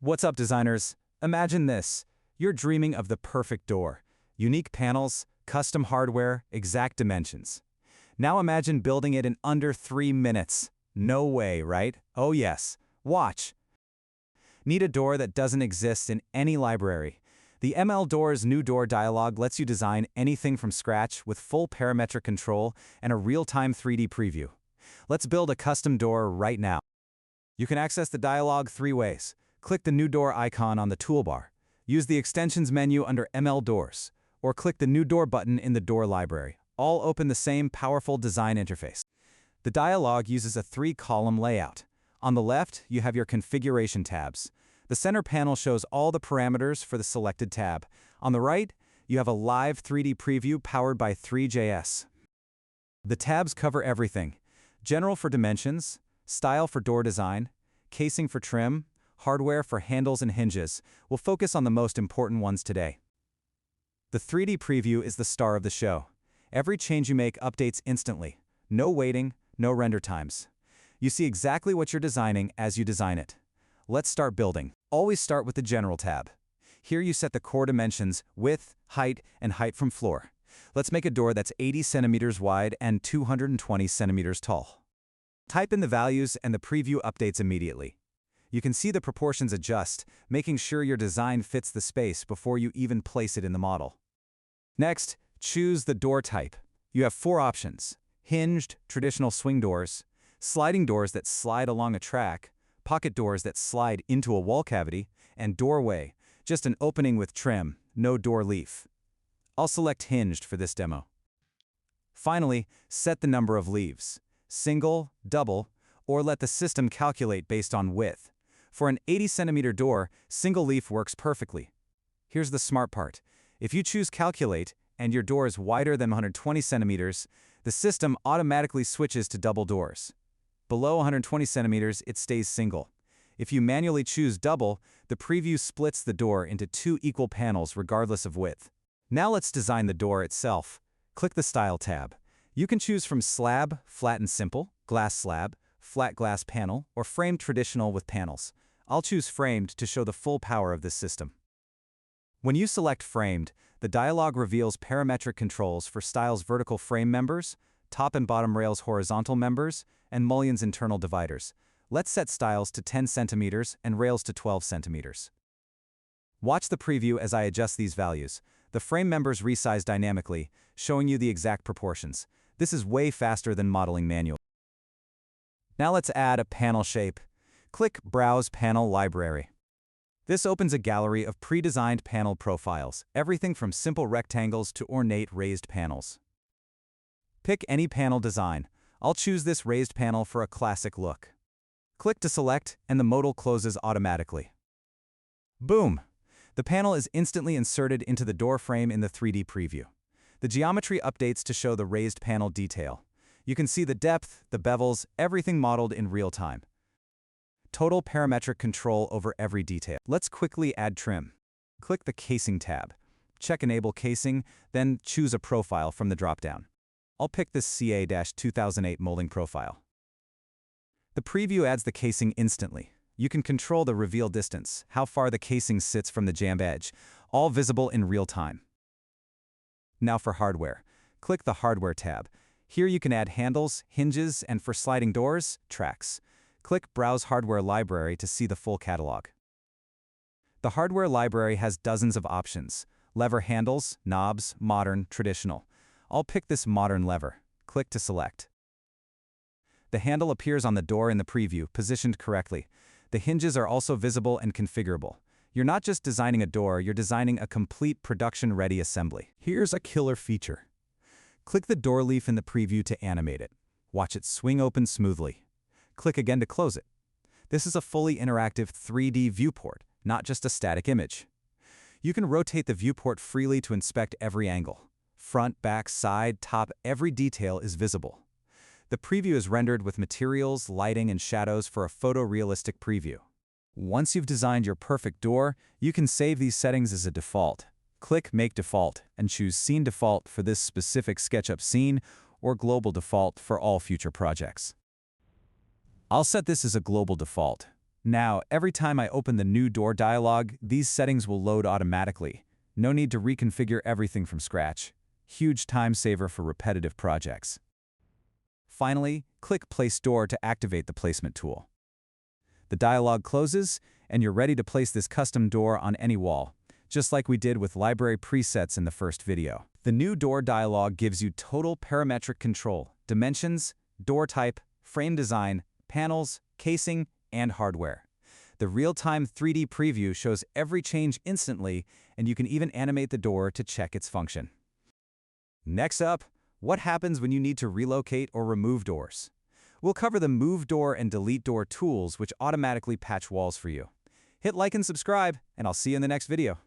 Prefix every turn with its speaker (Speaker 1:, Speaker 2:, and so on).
Speaker 1: What's up, designers? Imagine this. You're dreaming of the perfect door. Unique panels, custom hardware, exact dimensions. Now imagine building it in under 3 minutes. No way, right? Oh yes. Watch. Need a door that doesn't exist in any library. The ML Doors New Door dialog lets you design anything from scratch with full parametric control and a real-time 3D preview. Let's build a custom door right now. You can access the dialog 3 ways. Click the New Door icon on the toolbar. Use the Extensions menu under ML Doors, or click the New Door button in the Door library. All open the same powerful design interface. The dialog uses a 3-column layout. On the left, you have your configuration tabs. The center panel shows all the parameters for the selected tab. On the right, you have a live 3D preview powered by Three.js. The tabs cover everything: General for dimensions, Style for door design, Casing for trim, Hardware for handles and hinges. We'll focus on the most important ones today. The 3D preview is the star of the show. Every change you make updates instantly. No waiting, no render times. You see exactly what you're designing as you design it. Let's start building. Always start with the General tab. Here you set the core dimensions: width, height, and height from floor. Let's make a door that's 80 centimeters wide and 220 centimeters tall. Type in the values and the preview updates immediately. You can see the proportions adjust, making sure your design fits the space before you even place it in the model. Next, choose the door type. You have 4 options: hinged, traditional swing doors, sliding doors that slide along a track, pocket doors that slide into a wall cavity, and doorway, just an opening with trim, no door leaf. I'll select hinged for this demo. Finally, set the number of leaves: single, double, or let the system calculate based on width. For an 80-centimeter door, single leaf works perfectly. Here's the smart part. If you choose Calculate and your door is wider than 120 centimeters, the system automatically switches to double doors. Below 120 centimeters, it stays single. If you manually choose double, the preview splits the door into 2 equal panels regardless of width. Now let's design the door itself. Click the Style tab. You can choose from slab, flat and simple, glass slab, flat glass panel, or framed traditional with panels. I'll choose framed to show the full power of this system. When you select framed, the dialog reveals parametric controls for Styles vertical frame members, top and bottom rails horizontal members, and mullions internal dividers. Let's set Styles to 10 centimeters and rails to 12 centimeters. Watch the preview as I adjust these values. The frame members resize dynamically, showing you the exact proportions. This is way faster than modeling manually. Now let's add a panel shape. Click Browse Panel Library. This opens a gallery of pre-designed panel profiles, everything from simple rectangles to ornate raised panels. Pick any panel design. I'll choose this raised panel for a classic look. Click to select, and the modal closes automatically. Boom! The panel is instantly inserted into the door frame in the 3D preview. The geometry updates to show the raised panel detail. You can see the depth, the bevels, everything modeled in real time. Total parametric control over every detail. Let's quickly add trim. Click the Casing tab. Check Enable Casing, then choose a profile from the dropdown. I'll pick this CA-2008 molding profile. The preview adds the casing instantly. You can control the reveal distance, how far the casing sits from the jamb edge, all visible in real time. Now for hardware. Click the Hardware tab. Here you can add handles, hinges, and for sliding doors, tracks. Click Browse Hardware Library to see the full catalog. The hardware library has dozens of options: lever handles, knobs, modern, traditional. I'll pick this modern lever. Click to select. The handle appears on the door in the preview, positioned correctly. The hinges are also visible and configurable. You're not just designing a door, you're designing a complete production-ready assembly. Here's a killer feature. Click the door leaf in the preview to animate it. Watch it swing open smoothly. Click again to close it. This is a fully interactive 3D viewport, not just a static image. You can rotate the viewport freely to inspect every angle. Front, back, side, top, every detail is visible. The preview is rendered with materials, lighting, and shadows for a photorealistic preview. Once you've designed your perfect door, you can save these settings as a default. Click Make Default and choose Scene Default for this specific SketchUp scene or Global Default for all future projects. I'll set this as a global default. Now, every time I open the new door dialog, these settings will load automatically. No need to reconfigure everything from scratch. Huge time saver for repetitive projects. Finally, click Place Door to activate the placement tool. The dialog closes, and you're ready to place this custom door on any wall, just like we did with library presets in the first video. The new door dialog gives you total parametric control, dimensions, door type, frame design, panels, casing, and hardware. The real-time 3D preview shows every change instantly, and you can even animate the door to check its function. Next up, what happens when you need to relocate or remove doors? We'll cover the Move Door and Delete Door tools, which automatically patch walls for you. Hit like and subscribe, and I'll see you in the next video.